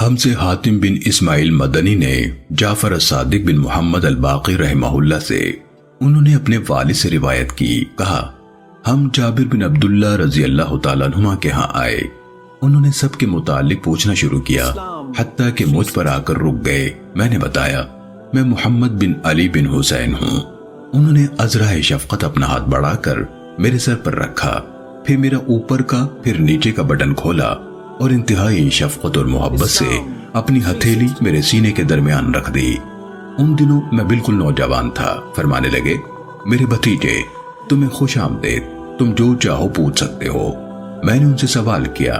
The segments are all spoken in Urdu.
ہم سے حاتم بن اسماعیل مدنی نے جعفر الصادق بن محمد الباقی رحمہ اللہ سے، انہوں نے اپنے والد سے روایت کی، کہا ہم جابر بن عبداللہ رضی اللہ تعالیٰ عنہما کے ہاں آئے۔ انہوں نے سب کے متعلق پوچھنا شروع کیا، حتیٰ کہ مجھ پر آ کر رک گئے۔ میں نے بتایا میں محمد بن علی بن حسین ہوں۔ انہوں نے ازرائے شفقت اپنا ہاتھ بڑھا کر میرے سر پر رکھا، پھر میرا اوپر کا پھر نیچے کا بٹن کھولا اور انتہائی شفقت اور محبت سے اپنی ہتھیلی میرے سینے کے درمیان رکھ دی۔ ان دنوں میں بالکل نوجوان تھا۔ فرمانے لگے میرے بھتیجے تمہیں خوش آمدید، تم جو چاہو پوچھ سکتے ہو۔ میں نے ان سے سوال کیا۔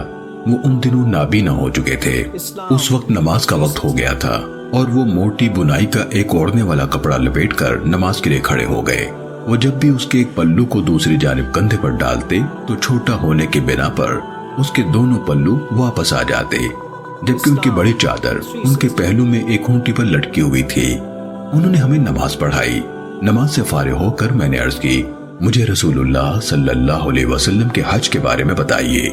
وہ ان دنوں نابینا ہو چکے تھے۔ اس وقت نماز کا وقت ہو گیا تھا اور وہ موٹی بنائی کا ایک اوڑھنے والا کپڑا لپیٹ کر نماز کے لیے کھڑے ہو گئے۔ وہ جب بھی اس کے ایک پلو کو دوسری جانب کندھے پر ڈالتے تو چھوٹا ہونے کے بنا پر اس کے دونوں پلو واپس آ جاتے، جبکہ ان کی بڑی چادر ان کے پہلو میں ایک ہونٹی پر لٹکی ہوئی تھی۔ انہوں نے ہمیں نماز پڑھائی۔ نماز سے فارغ ہو کر میں نے عرض کی مجھے رسول اللہ صلی اللہ علیہ وسلم کے حج کے بارے میں بتائیے۔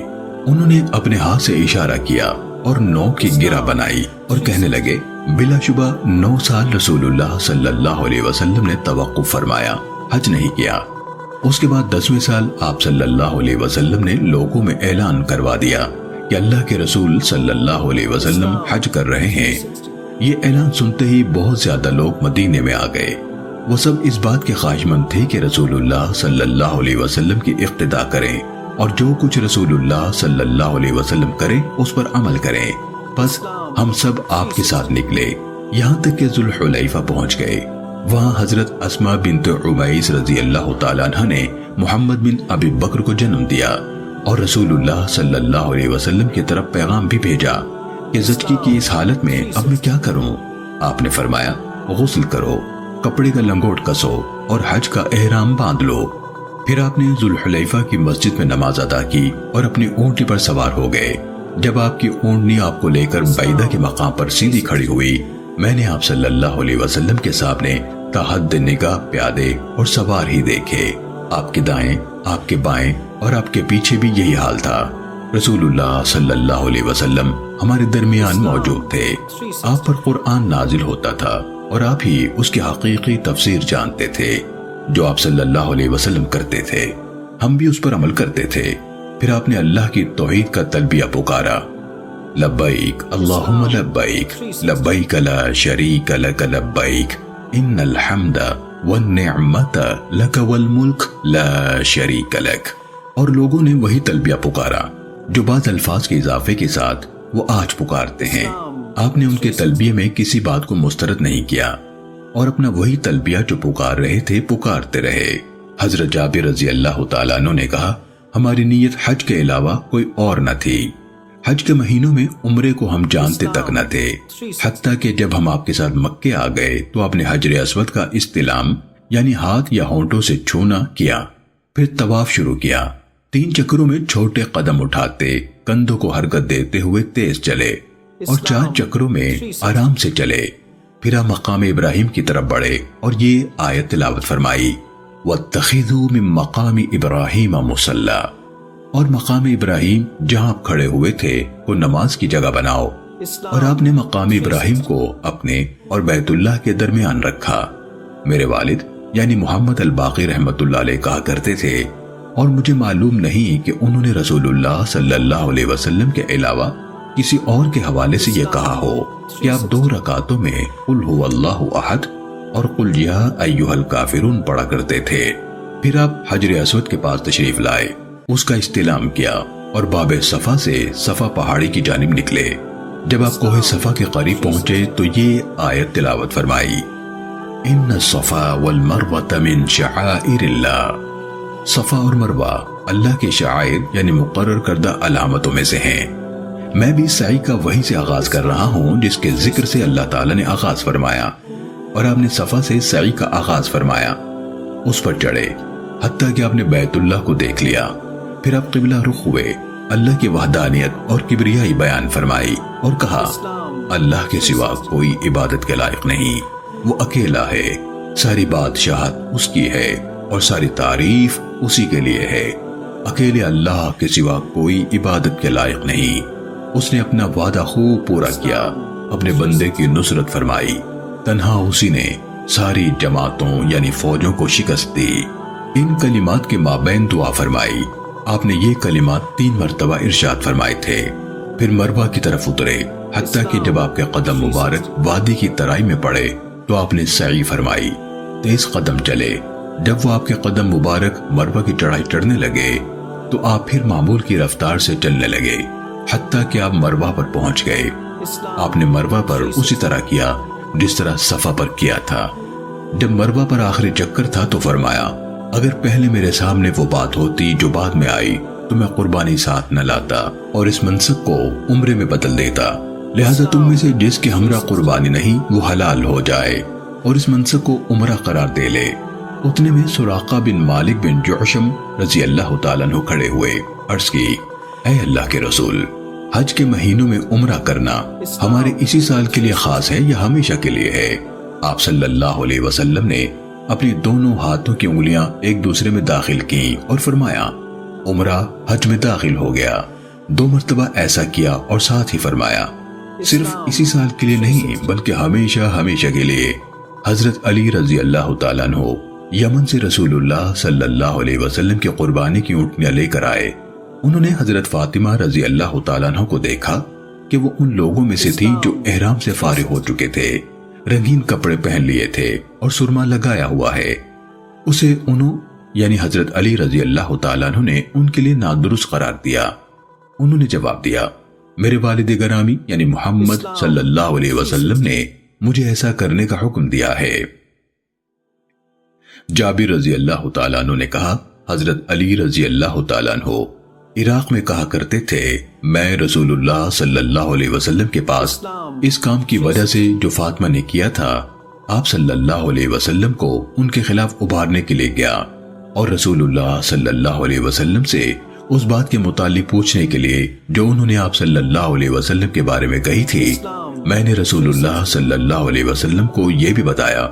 انہوں نے اپنے ہاتھ سے اشارہ کیا اور 9 کی گرہ بنائی اور کہنے لگے بلا شبہ 9 سال رسول اللہ صلی اللہ علیہ وسلم نے توقف فرمایا، حج نہیں کیا۔ اس کے بعد 10ویں سال آپ صلی اللہ علیہ وسلم نے لوگوں میں اعلان کروا دیا کہ اللہ کے رسول صلی اللہ علیہ وسلم حج کر رہے ہیں۔ یہ اعلان سنتے ہی بہت زیادہ لوگ مدینے میں آ گئے۔ وہ سب اس بات کے خواہشمند تھے کہ رسول اللہ صلی اللہ علیہ وسلم کی اقتداء کریں اور جو کچھ رسول اللہ صلی اللہ علیہ وسلم کریں اس پر عمل کریں۔ بس ہم سب آپ کے ساتھ نکلے، یہاں تک کہ ذوالحلیفہ پہنچ گئے۔ وہاں حضرت اسماء بنت عمیس رضی اللہ تعالیٰ عنہ نے محمد بن ابی بکر کو جنم دیا اور رسول اللہ صلی اللہ علیہ وسلم کی طرف پیغام بھی بھیجا کہ زچگی کی اس حالت میں اب میں کیا کروں؟ آپ نے فرمایا غسل کرو، کپڑے کا لنگوٹ کسو اور حج کا احرام باندھ لو۔ پھر آپ نے ذوالحلیفہ کی مسجد میں نماز ادا کی اور اپنی اونٹی پر سوار ہو گئے۔ جب آپ کی اونٹنی آپ کو لے کر بیدہ کے مقام پر سیدھی کھڑی ہوئی، میں نے آپ صلی اللہ علیہ وسلم کے سامنے تحد نگاہ پیادے اور سوار ہی دیکھے۔ آپ کے دائیں، آپ کے بائیں اور آپ کے پیچھے بھی یہی حال تھا۔ رسول اللہ صلی اللہ علیہ وسلم ہمارے درمیان موجود تھے۔ آپ پر قرآن نازل ہوتا تھا اور آپ ہی اس کی حقیقی تفسیر جانتے تھے۔ جو آپ صلی اللہ علیہ وسلم کرتے تھے ہم بھی اس پر عمل کرتے تھے۔ پھر آپ نے اللہ کی توحید کا تلبیہ پکارا، لبیک اللہم لبیک لبیک لا شریک لک لبیک ان الحمد والنعمت لک والملک لا شریک لک۔ اور لوگوں نے وہی تلبیہ پکارا جو بعض الفاظ کے اضافے کے ساتھ وہ آج پکارتے ہیں۔ آپ نے ان کے تلبیہ میں کسی بات کو مسترد نہیں کیا اور اپنا وہی تلبیہ جو پکار رہے تھے پکارتے رہے۔ حضرت جابر رضی اللہ تعالیٰ عنہ نے کہا ہماری نیت حج کے علاوہ کوئی اور نہ تھی۔ حج کے مہینوں میں عمرے کو ہم جانتے تک نہ تھے، حتیٰ کہ جب ہم آپ کے ساتھ مکے آ گئے تو آپ نے حجر اسود کا استلام یعنی ہاتھ یا ہونٹوں سے چھونا کیا، پھر طواف شروع کیا۔ 3 چکروں میں چھوٹے قدم اٹھاتے، کندھوں کو حرکت دیتے ہوئے تیز چلے اور 4 چکروں میں آرام سے چلے۔ پھر آپ مقام ابراہیم کی طرف بڑھے اور یہ آیت تلاوت فرمائی وَاتَّخِذُوا مِن مَّقَامِ إِبْرَاهِيمَ مُصَلًّى، اور مقام ابراہیم جہاں آپ کھڑے ہوئے تھے وہ نماز کی جگہ بناؤ۔ اور آپ نے مقام ابراہیم کو اپنے اور بیت اللہ کے درمیان رکھا۔ میرے والد یعنی محمد الباقی رحمت اللہ علیہ کہا کرتے تھے، اور مجھے معلوم نہیں کہ انہوں نے رسول اللہ صلی اللہ علیہ وسلم کے علاوہ کسی اور کے حوالے سے یہ کہا ہو کہ آپ 2 رکعتوں میں قل هو اللہ احد اور قل یا ایھا الکافرون پڑھا کرتے تھے۔ پھر آپ حجر اسود کے پاس تشریف لائے، اس کا استلام کیا اور باب صفا سے صفا پہاڑی کی جانب نکلے۔ جب آپ کوہ صفا کے قریب پہنچے تو یہ آیت تلاوت فرمائی ان الصفا والمروہ من شعائر اللہ، صفا اور مروہ اللہ کے شعائر یعنی مقرر کردہ علامتوں میں سے ہیں۔ میں بھی سعی کا وہیں سے آغاز کر رہا ہوں جس کے ذکر سے اللہ تعالیٰ نے آغاز فرمایا، اور آپ نے صفا سے سعی کا آغاز فرمایا۔ اس پر چڑھے حتیٰ کہ آپ نے بیت اللہ کو دیکھ لیا۔ پھر آپ قبلہ رخ ہوئے، اللہ کی وحدانیت اور کبریائی بیان فرمائی اور کہا اللہ کے سوا کوئی عبادت کے لائق نہیں، وہ اکیلا ہے، ساری بادشاہت اس کی ہے اور ساری تعریف اسی کے لیے ہے، اکیلے اللہ کے سوا کوئی عبادت کے لائق نہیں۔ اس نے اپنا وعدہ خوب پورا کیا، اپنے بندے کی نصرت فرمائی، تنہا اسی نے ساری جماعتوں یعنی فوجوں کو شکست دی۔ ان کلمات کے مابین دعا فرمائی۔ آپ نے یہ کلمات 3 مرتبہ ارشاد فرمائے تھے، پھر مروہ کی طرف اترے، حتیٰ کہ جب آپ کے قدم مبارک وادی کی ترائی میں پڑے تو آپ نے سعی فرمائی، تیز قدم چلے۔ جب وہ آپ کے قدم مبارک مروہ کی چڑھائی چڑھنے لگے تو آپ پھر معمول کی رفتار سے چلنے لگے، حتیٰ کہ آپ مروہ پر پہنچ گئے۔ آپ نے مروہ پر اسی طرح کیا جس طرح صفا پر کیا تھا۔ جب مروہ پر آخری چکر تھا تو فرمایا، اگر پہلے میرے سامنے وہ بات ہوتی جو بعد میں آئی تو میں قربانی ساتھ نہ لاتا اور اس منسک کو عمرے میں بدل دیتا، لہذا تم میں سے جس کے ہمراہ قربانی نہیں وہ حلال ہو جائے اور اس منسک کو عمرہ قرار دے لے۔ اتنے میں سراقہ بن مالک بن جعشم رضی اللہ تعالیٰ عنہ کھڑے ہوئے، عرض کی، اے اللہ کے رسول، حج کے مہینوں میں عمرہ کرنا ہمارے اسی سال کے لیے خاص ہے یا ہمیشہ کے لیے ہے؟ آپ صلی اللہ علیہ وسلم نے اپنی دونوں ہاتھوں کی انگلیاں ایک دوسرے میں داخل کی اور فرمایا، عمرہ حج میں داخل ہو گیا۔ 2 مرتبہ ایسا کیا اور ساتھ ہی فرمایا، صرف اسی سال کے لیے نہیں بلکہ ہمیشہ ہمیشہ کے لیے۔ حضرت علی رضی اللہ تعالیٰ عنہ یمن سے رسول اللہ صلی اللہ علیہ وسلم کی قربانی کی اونٹنیاں لے کر آئے۔ انہوں نے حضرت فاطمہ رضی اللہ تعالیٰ عنہ کو دیکھا کہ وہ ان لوگوں میں سے تھی جو احرام سے فارغ ہو چکے تھے، رنگین کپڑے پہن لیے تھے اور سرما لگایا ہوا ہے۔ اسے انہوں یعنی حضرت علی رضی اللہ تعالیٰ عنہ نے ان کے لیے نادرست قرار دیا۔ انہوں نے جواب دیا، میرے والد گرامی یعنی محمد صلی اللہ علیہ وسلم نے مجھے ایسا کرنے کا حکم دیا ہے۔ جابر رضی اللہ تعالیٰ عنہ نے کہا، حضرت علی رضی اللہ تعالیٰ عنہ عراق میں کہا کرتے تھے، میں رسول اللہ صلی اللہ علیہ وسلم کے پاس اس کام کی وجہ سے جو فاطمہ نے کیا تھا، آپ صلی اللہ علیہ وسلم کو ان کے خلاف ابھارنے کے لیے گیا اور رسول اللہ صلی اللہ علیہ وسلم سے اس بات کے متعلق پوچھنے کے لیے جو انہوں نے آپ صلی اللہ علیہ وسلم کے بارے میں کہی تھی۔ میں نے رسول اللہ صلی اللہ علیہ وسلم کو یہ بھی بتایا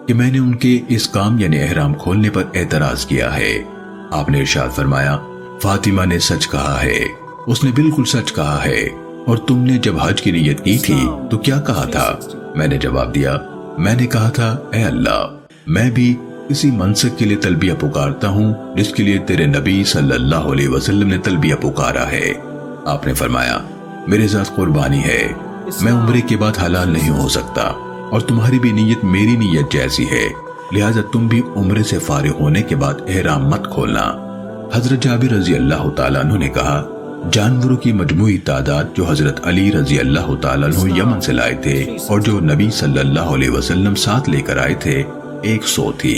کہ میں نے ان کے اس کام یعنی احرام کھولنے پر اعتراض کیا ہے۔ آپ نے ارشاد فرمایا، فاطمہ نے سچ کہا ہے، اس نے بالکل سچ کہا ہے، اور تم نے جب حج کی نیت کی تھی تو کیا کہا تھا؟ میں نے جواب دیا، میں نے کہا تھا، اے اللہ، میں بھی اسی منصب کے لیے تلبیہ پکارتا ہوں جس کے لیے تیرے نبی صلی اللہ علیہ وسلم نے تلبیہ پکارا ہے۔ آپ نے فرمایا، میرے ذات قربانی ہے، میں عمرے کے بعد حلال نہیں ہو سکتا اور تمہاری بھی نیت میری نیت جیسی ہے، لہذا تم بھی عمرے سے فارغ ہونے کے بعد احرام مت کھولنا۔ حضرت جابر رضی اللہ تعالیٰ عنہ نے کہا، جانوروں کی مجموعی تعداد جو حضرت علی رضی اللہ تعالیٰ عنہ یمن سے لائے تھے اور جو نبی صلی اللہ علیہ وسلم ساتھ لے کر آئے تھے 100 تھی۔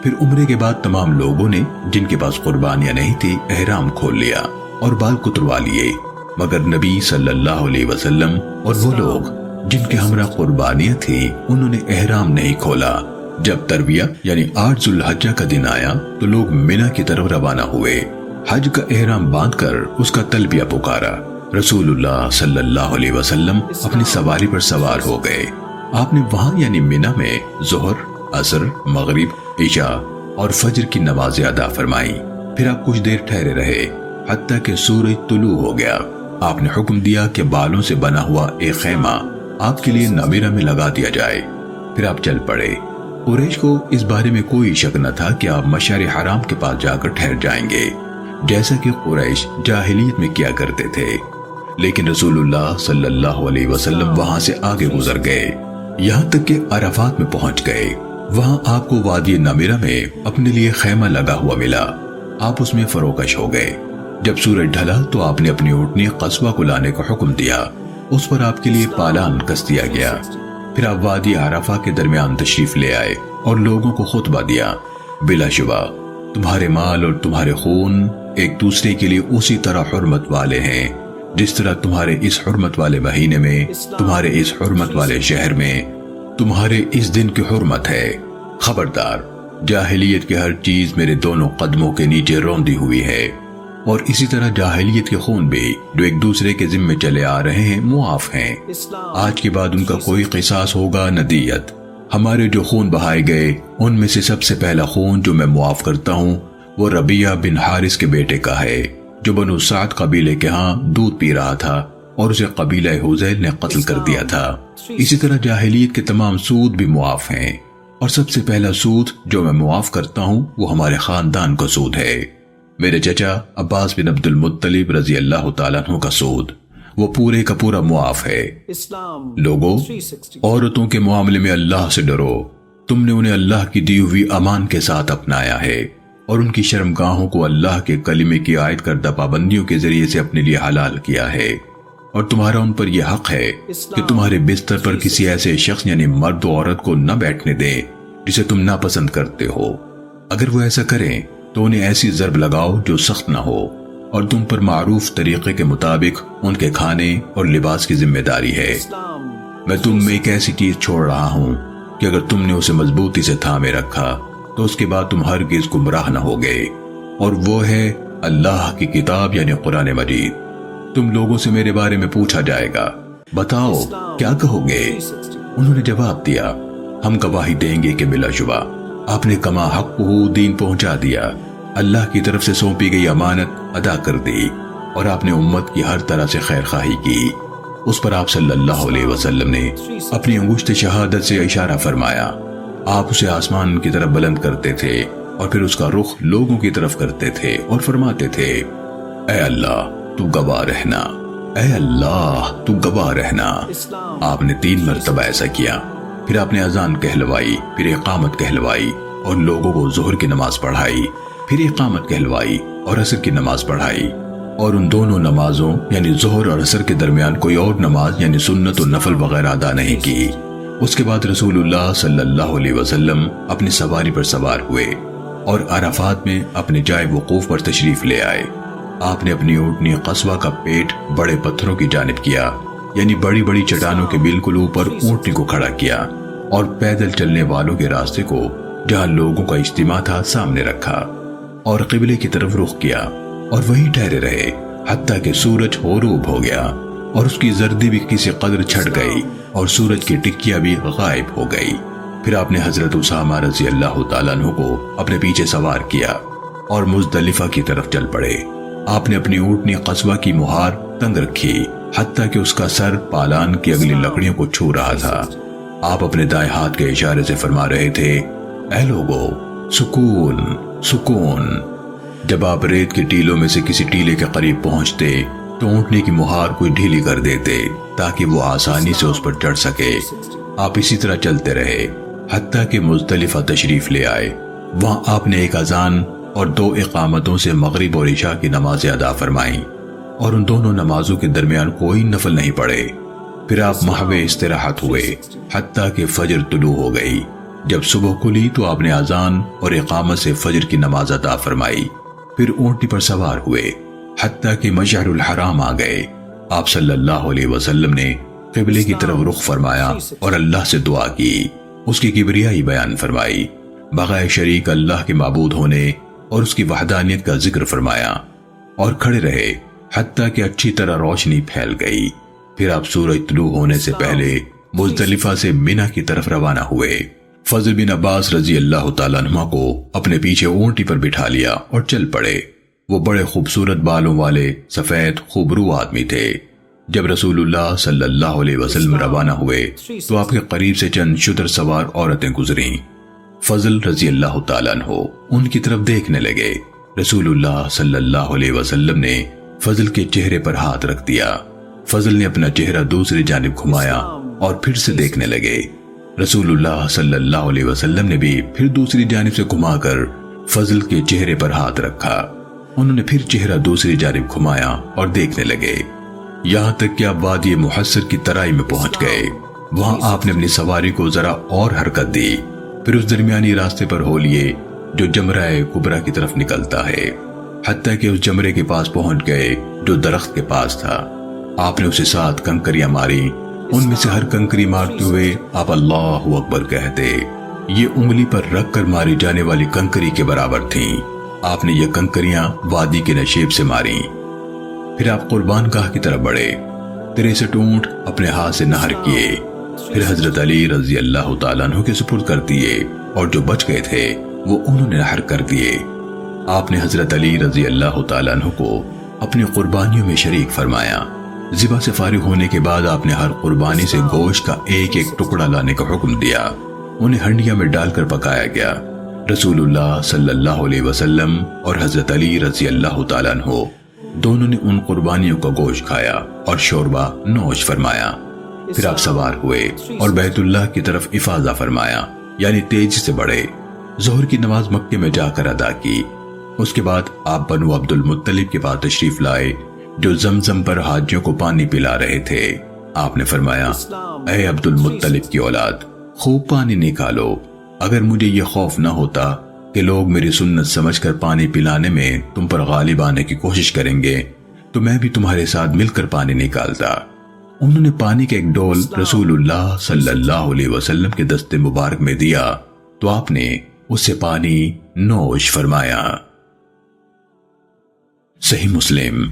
پھر عمرے کے بعد تمام لوگوں نے جن کے پاس قربانیاں نہیں تھی احرام کھول لیا اور بال کتروا لیے، مگر نبی صلی اللہ علیہ وسلم اور وہ لوگ جن کے ہمراہ قربانیاں تھیں انہوں نے احرام نہیں کھولا۔ جب ترویہ یعنی 8 ذو الحجہ کا دن آیا تو لوگ منی کی طرف روانہ ہوئے، حج کا احرام باندھ کر اس کا تلبیہ پکارا۔ رسول اللہ صلی اللہ علیہ وسلم اپنی سواری پر سوار ہو گئے۔ آپ نے وہاں یعنی منی میں ظہر، عصر، مغرب، عشاء اور فجر کی نمازیں ادا فرمائی۔ پھر آپ کچھ دیر ٹھہرے رہے حتیٰ کہ سورج طلوع ہو گیا۔ آپ نے حکم دیا کہ بالوں سے بنا ہوا ایک خیمہ آپ کے لیے نمیرہ میں لگا دیا جائے۔ پھر آپ چل پڑے۔ قریش کو اس بارے میں کوئی شک نہ تھا کہ آپ مشعر حرام کے پاس جا کر ٹھہر جائیں گے، جیسا کہ قریش جاہلیت میں کیا کرتے تھے، لیکن رسول اللہ صلی اللہ علیہ وسلم وہاں سے آگے گزر گئے، یہاں تک کہ عرفات میں پہنچ گئے۔ وہاں آپ کو وادی نمیرہ میں اپنے لیے خیمہ لگا ہوا ملا۔ آپ اس میں فروکش ہو گئے۔ جب سورج ڈھلا تو آپ نے اپنی اونٹنی قصبہ کو لانے کا حکم دیا، اس پر آپ کے لیے پالان کس دیا گیا۔ پھر آپ وادی عرفہ کے درمیان تشریف لے آئے اور لوگوں کو خطبہ دیا، بلا شبہ تمہارے مال اور تمہارے خون ایک دوسرے کے لیے اسی طرح حرمت والے ہیں جس طرح تمہارے اس حرمت والے مہینے میں، تمہارے اس حرمت والے شہر میں، تمہارے اس دن کی حرمت ہے۔ خبردار، جاہلیت کی ہر چیز میرے دونوں قدموں کے نیچے روندی ہوئی ہے، اور اسی طرح جاہلیت کے خون بھی جو ایک دوسرے کے ذمے چلے آ رہے ہیں معاف ہیں۔ آج کے بعد ان کا کوئی قصاص ہوگا نہ دیت۔ ہمارے جو خون بہائے گئے ان میں سے سب سے پہلا خون جو میں معاف کرتا ہوں وہ ربیعہ بن حارث کے بیٹے کا ہے، جو بنو سعد قبیلے کے ہاں دودھ پی رہا تھا اور اسے قبیلہ حذیل نے قتل کر دیا تھا۔ اسی طرح جاہلیت کے تمام سود بھی معاف ہیں، اور سب سے پہلا سود جو میں معاف کرتا ہوں وہ ہمارے خاندان کا سود ہے۔ میرے چچا عباس بن عبد المطلب رضی اللہ تعالیٰ عنہ کا سود وہ پورے کا پورا معاف ہے۔ لوگوں، عورتوں کے معاملے میں اللہ سے ڈرو، تم نے انہیں اللہ کی دی ہوئی امان کے ساتھ اپنایا ہے، اور ان کی شرمگاہوں کو اللہ کے کلمے کی عائد کردہ پابندیوں کے ذریعے سے اپنے لیے حلال کیا ہے، اور تمہارا ان پر یہ حق ہے کہ تمہارے بستر پر کسی ایسے شخص یعنی مرد و عورت کو نہ بیٹھنے دے جسے تم ناپسند کرتے ہو۔ اگر وہ ایسا کریں تو انہیں ایسی ضرب لگاؤ جو سخت نہ ہو، اور تم پر معروف طریقے کے مطابق ان کے کھانے اور لباس کی ذمہ داری ہے۔ میں تم میں ایک ایسی چیز چھوڑ رہا ہوں کہ اگر تم نے اسے مضبوطی سے تھامے رکھا تو اس کے بعد تم ہرگز گمراہ نہ ہوگے، اور وہ ہے اللہ کی کتاب یعنی قرآن مجید۔ تم لوگوں سے میرے بارے میں پوچھا جائے گا، بتاؤ کیا کہو گے؟ انہوں نے جواب دیا، ہم گواہی دیں گے کہ بلا شبہ آپ نے کما حق دین پہنچا دیا، اللہ کی طرف سے سونپی گئی امانت ادا کر دی، اور آپ نے امت کی ہر طرح سے خیر خواہی کی۔ اس پر آپ صلی اللہ علیہ وسلم نے اپنی انگشت شہادت سے اشارہ فرمایا۔ آپ اسے آسمان کی طرف بلند کرتے تھے اور پھر اس کا رخ لوگوں کی طرف کرتے تھے اور فرماتے تھے، اے اللہ تو گواہ رہنا، اے اللہ تو گواہ رہنا۔ آپ نے 3 مرتبہ ایسا کیا، پھر آپ نے اذان کہلوائی، پھر اقامت کہلوائی اور لوگوں کو ظہر کی نماز پڑھائی، پھر اقامت کہلوائی اور عصر کی نماز پڑھائی، اور ان دونوں نمازوں یعنی ظہر اور عصر کے درمیان کوئی اور نماز یعنی سنت و نفل وغیرہ ادا نہیں کی۔ اس کے بعد رسول اللہ صلی اللہ علیہ وسلم اپنی سواری پر سوار ہوئے اور عرفات میں اپنے جائے وقوف پر تشریف لے آئے۔ آپ نے اپنی اونٹنی قصوہ کا پیٹ بڑے پتھروں کی جانب کیا، یعنی بڑی بڑی چٹانوں کے بالکل اوپر اونٹنی کو کھڑا کیا، اور پیدل چلنے والوں کے راستے کو جہاں لوگوں کا اجتماع تھا سامنے رکھا، اور قبلے کی طرف رخ کیا، اور وہیں ٹھہرے رہے حتیٰ کہ سورج غروب ہو گیا، اور اس کی زردی بھی کسی قدر چھٹ گئی، اور سورج کی ٹکیا بھی غائب ہو گئی۔ پھر آپ نے حضرت اسامہ رضی اللہ تعالیٰ عنہ کو اپنے پیچھے سوار کیا اور مزدلفہ کی طرف چل پڑے۔ آپ نے اپنی اونٹنی قصوہ کی مہار تنگ رکھی حتیٰ کہ اس کا سر پالان کی اگلی لکڑیوں کو چھو رہا تھا۔ آپ اپنے دائیں ہاتھ کے اشارے سے فرما رہے تھے، اے لوگو، سکون سکون۔ جب آپ ریت کے ٹیلوں میں سے کسی ٹیلے کے قریب پہنچتے تو اونٹنی کی مہار کوئی ڈھیلی کر دیتے تاکہ وہ آسانی سے اس پر چڑھ سکے۔ آپ اسی طرح چلتے رہے حتیٰ کہ مزدلفہ تشریف لے آئے۔ وہاں آپ نے ایک اذان اور 2 اقامتوں سے مغرب اور عشاء کی نمازیں ادا فرمائیں، اور ان دونوں نمازوں کے درمیان کوئی نفل نہیں پڑے۔ پھر آپ محو استراحت ہوئے حتیٰ کہ فجر طلوع ہو گئی۔ جب صبح کھلی تو آپ نے اذان اور اقامت سے فجر کی نماز ادا فرمائی، پھر اونٹنی پر سوار ہوئے حتیٰ کہ مشعر الحرام آ گئے۔ آپ صلی اللہ علیہ وسلم نے قبلے کی طرف رخ فرمایا اور اللہ سے دعا کی، اس کی کبریائی بیان فرمائی، بغیر شریک اللہ کے معبود ہونے اور اس کی وحدانیت کا ذکر فرمایا، اور کھڑے رہے حتیٰ کہ اچھی طرح روشنی پھیل گئی۔ پھر آپ سورج طلوع ہونے سے پہلے مزدلفہ سے منی کی طرف روانہ ہوئے۔ فضل بن عباس رضی اللہ تعالیٰ عنہ کو اپنے پیچھے اونٹی پر بٹھا لیا اور چل پڑے۔ وہ بڑے خوبصورت بالوں والے سفید خوبرو آدمی تھے۔ جب رسول اللہ صلی اللہ علیہ وسلم روانہ ہوئے تو آپ کے قریب سے چند شتر سوار عورتیں گزریں۔ فضل رضی اللہ تعالیٰ عنہ ان کی طرف دیکھنے لگے۔ رسول اللہ صلی اللہ علیہ وسلم نے فضل کے چہرے پر ہاتھ رکھ دیا۔ فضل نے اپنا چہرہ دوسری جانب گھمایا اور پھر سے دیکھنے لگے۔ رسول اللہ صلی اللہ علیہ وسلم نے بھی پھر دوسری جانب سے گھما کر فضل کے چہرے پر ہاتھ رکھا۔ انہوں نے پھر چہرہ دوسری جانب گھمایا اور دیکھنے لگے، یہاں تک کہ آپ وادی محصر کی ترائی میں پہنچ گئے۔ وہاں آپ نے اپنی سواری کو ذرا اور حرکت دی، پھر اس درمیانی راستے پر ہو لیے جو جمرہ کبریٰ کی طرف نکلتا ہے، حتیٰ کہ اس جمرے کے پاس پہنچ گئے جو درخت کے پاس تھا۔ آپ نے اسے 7 کنکریاں ماری، ان میں سے ہر کنکری مارتے ہوئے آپ اللہ اکبر کہتے۔ یہ انگلی پر رکھ کر ماری جانے والی کنکری کے برابر تھیں۔ آپ نے یہ کنکریاں وادی کے نشیب سے ماری۔ پھر آپ قربان گاہ کی طرف بڑھے، 63 اونٹ اپنے ہاتھ سے نہر کیے، پھر حضرت علی رضی اللہ تعالیٰ عنہ کے سپرد کر دیے، اور جو بچ گئے تھے وہ انہوں نے نہر کر دیے۔ آپ نے حضرت علی رضی اللہ تعالیٰ عنہ کو اپنی قربانیوں میں شریک فرمایا۔ ذبح سے فارغ ہونے کے بعد آپ نے ہر قربانی سے گوشت کا ایک ایک ٹکڑا لانے کا حکم دیا۔ انہیں ہنڈیا میں ڈال کر پکایا گیا۔ رسول اللہ صلی اللہ علیہ وسلم اور حضرت علی رضی اللہ تعالیٰ عنہ دونوں نے ان قربانیوں کا گوشت کھایا اور شوربہ نوش فرمایا۔ پھر آپ سوار ہوئے اور بیت اللہ کی طرف افاضہ فرمایا، یعنی تیزی سے بڑھے۔ ظہر کی نماز مکے میں جا کر ادا کی۔ اس کے بعد آپ بنو عبد المطلب کے پاس تشریف لائے جو زمزم پر حاجیوں کو پانی پلا رہے تھے۔ آپ نے فرمایا، اے عبد المطلب کی اولاد، خوب پانی نکالو۔ اگر مجھے یہ خوف نہ ہوتا کہ لوگ میری سنت سمجھ کر پانی پلانے میں تم پر غالب آنے کی کوشش کریں گے تو میں بھی تمہارے ساتھ مل کر پانی نکالتا۔ انہوں نے پانی کا ایک ڈول رسول اللہ صلی اللہ علیہ وسلم کے دست مبارک میں دیا تو آپ نے اس سے پانی نوش فرمایا۔ صحیح مسلم